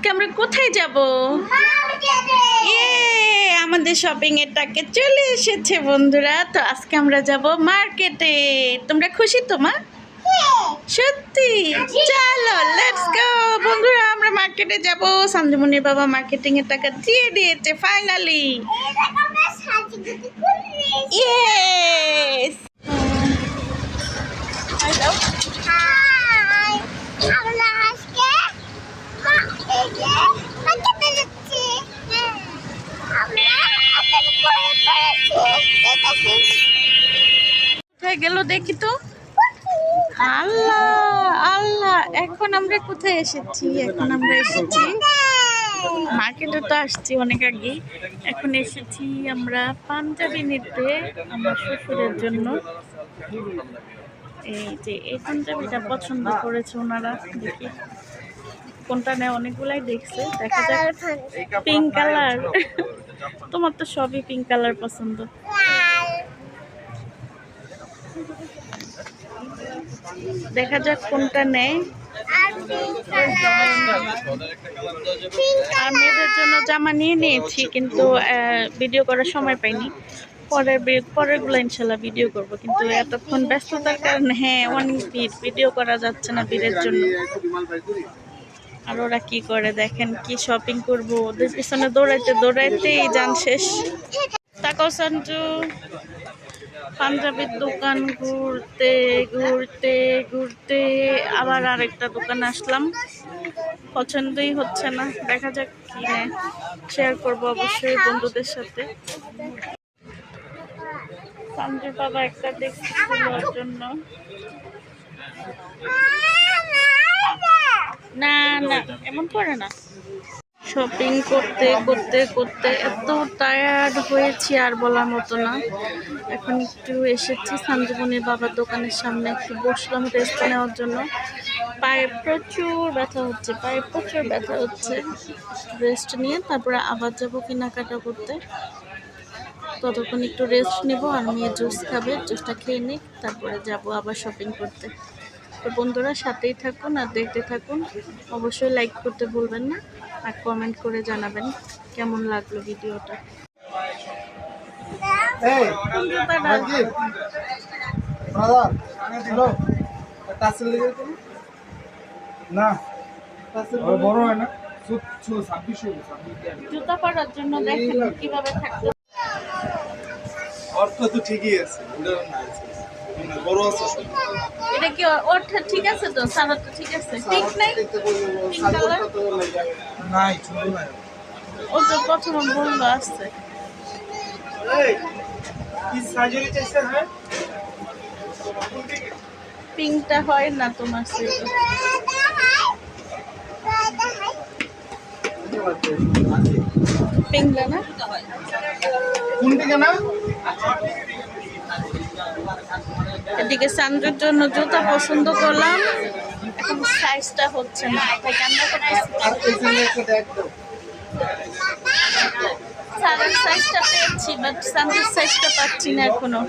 আজকে আমরা কোথায় যাব? আমাদের শপিং এর টাকা চলে এসেছে বন্ধুরা। তো আজকে আমরা যাব মার্কেটে। তোমরা খুশি তো মা? সত্যি? চলো লেটস গো বন্ধুরা, আমরা মার্কেটে যাব। সঞ্জুমনির বাবা মার্কেটিং এর টাকা দিয়ে দিয়েছে ফাইনালি। ইয়েস। হ্যালো। কোথায় গেল দেখি তো। আল্লাহ আল্লাহ, এখন আমরা কোথায় এসেছি? এখন আমরা এসেছি মার্কেটে, তো আসছি অনেক আগে। এখন এসেছি আমরা পাঞ্জাবি নিতে আমার শ্বশুরের জন্য। এই যে এই পাঞ্জাবিটা পছন্দ করেছে ওনারা। দেখি কোনটা নেয়, অনেকগুলাই দেখছে, দেখা যাক। পিঙ্ক কালার, তোমার তো সবই পিঙ্ক কালার পছন্দ। দেখা যাক কোনটা নেয়। আর মেয়েদের জন্য জামা নিয়ে নিয়েছি, কিন্তু ভিডিও করার সময় পাইনি। পরেরগুলো ইনশাল্লাহ ভিডিও করব, কিন্তু এতক্ষণ ব্যস্ততার কারণে অনেক ভিডিও করা যাচ্ছে না ভিড়ের জন্য। আর ওরা কি করে দেখেন, কি শপিং করব, ওদের পিছনে দৌড়াইতে দৌড়াইতেই যান শেষ। তাকাও সঞ্জু, পাঞ্জাবির দোকান ঘুরতে ঘুরতে ঘুরতে আবার আরেকটা দোকানে আসলাম। পছন্দই হচ্ছে না, দেখা যাক কি নেয়। শেয়ার করবো অবশ্যই বন্ধুদের সাথে। সঞ্জুর বাবা একটা দেখছিল ওর জন্য। না না, এমন করে না। শপিং করতে করতে করতে এত টায়ার্ড হয়েছি আর বলার মতো না। এখন একটু এসেছি সঞ্জীবনীর বাবার দোকানের সামনে, একটু বসলাম রেস্ট নেওয়ার জন্য। পায়ে প্রচুর ব্যথা হচ্ছে। রেস্ট নিয়ে তারপরে আবার যাবো কেনাকাটা করতে। ততক্ষণ একটু রেস্ট নেব, আর মেয়ে জুস খাবে, জুসটা খেয়ে নিই, তারপরে যাব আবার শপিং করতে। তো বন্ধুরা সাথেই থাকুন আর দেখতে থাকুন। অবশ্যই লাইক করতে ভুলবেন না, আর কমেন্ট করে জানাবেন কেমন লাগলো ভিডিওটা। জুতা পরার জন্য দেখেন কিভাবে থাকতে। অর্থ তো ঠিকই আছে, বড় আছে। এটা কি অর্থ ঠিক আছে তো? সাদা তো ঠিক আছে, ঠিক নাই? পিঙ্ক কালার নাই, ছোট নাই। ও তো প্রথম বললো আসছে। কি সার্জারি চাইছে? হ্যাঁ, পিঙ্কটা হয় না তোমার সাথে? পিঙ্ক না, কোন দিকে না? এদিকে সান্ড্রের জন্য জুতা পছন্দ করলাম, এখন সাইজটা হচ্ছে না, তাই কান্না করতেছি। সারার সাইজটা পেয়েছি, বাট সান্ড্রের সাইজটা পাচ্ছি না এখনো।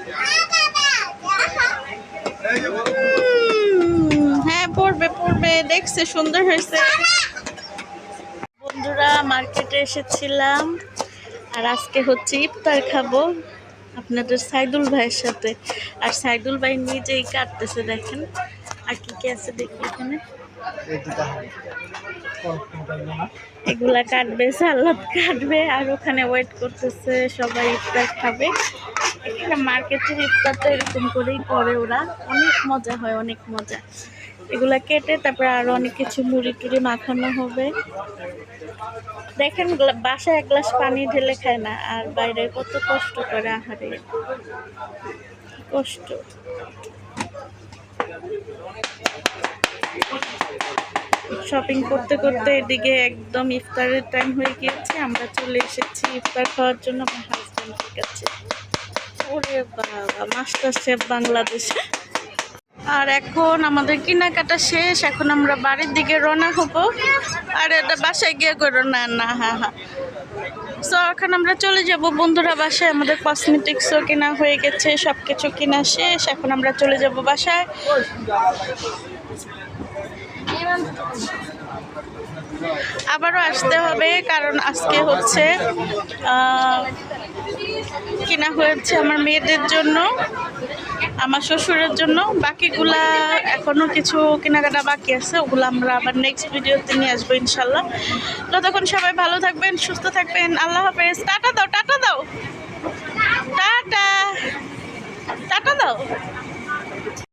হ্যাঁ পড়বে, দেখছে সুন্দর হয়েছে। বন্ধুরা মার্কেটে এসেছিলাম, আর আজকে হচ্ছে ইফতার খাবো আপনাদের সাইদুল ভাইয়ের সাথে। আর সাইদুল ভাই নিজেই কাটতেছে, দেখেন। আর কি কি আছে দেখি এখানে। এগুলা কাটবে, সালাদ কাটবে, আর ওখানে ওয়েট করতেছে সবাই ইফতার খাবে। এখানে মার্কেটের ইফতারটা এরকম করেই করে ওরা, অনেক মজা হয়, অনেক মজা। এগুলা কেটে তারপরে আরো অনেক কিছু মুড়ি টুড়ি মাখানো হবে। দেখেন বাসায় এক গ্লাস পানি ঢেলে খায় না, আর বাইরে কত কষ্ট করে, আহারে কষ্ট। শপিং করতে করতে এদিকে একদম ইফতারের টাইম হয়ে গিয়েছে। আমরা চলে এসেছি ইফতার খাওয়ার জন্য আমার হাজবেন্ডের কাছে। ওরে বাবা, মাস্টার শেফ বাংলাদেশ। আর এখন আমাদের কেনাকাটা শেষ, এখন আমরা বাড়ির দিকে রওনা হব। আর এটা বাসায় গিয়ে করো না না, হ্যাঁ। সো এখন আমরা চলে যাব বন্ধুরা বাসায়। আমাদের কসমেটিক্সও কেনা হয়ে গেছে, সব কিছু কেনা শেষ। এখন আমরা চলে যাব বাসায়। আবারও আসতে হবে, কারণ আজকে হচ্ছে কিনা হয়েছে আমার মেয়েদের জন্য, আমার শ্বশুরের জন্য। বাকিগুলা এখনো কিছু কেনাকাটা বাকি আছে, ওগুলো আমরা আবার নেক্সট ভিডিওতে নিয়ে আসবো ইনশাল্লাহ। ততক্ষণ সবাই ভালো থাকবেন, সুস্থ থাকবেন। আল্লাহ হাফেজ। টাটা দাও, টাটা দাও, টাটা, টাটা দাও।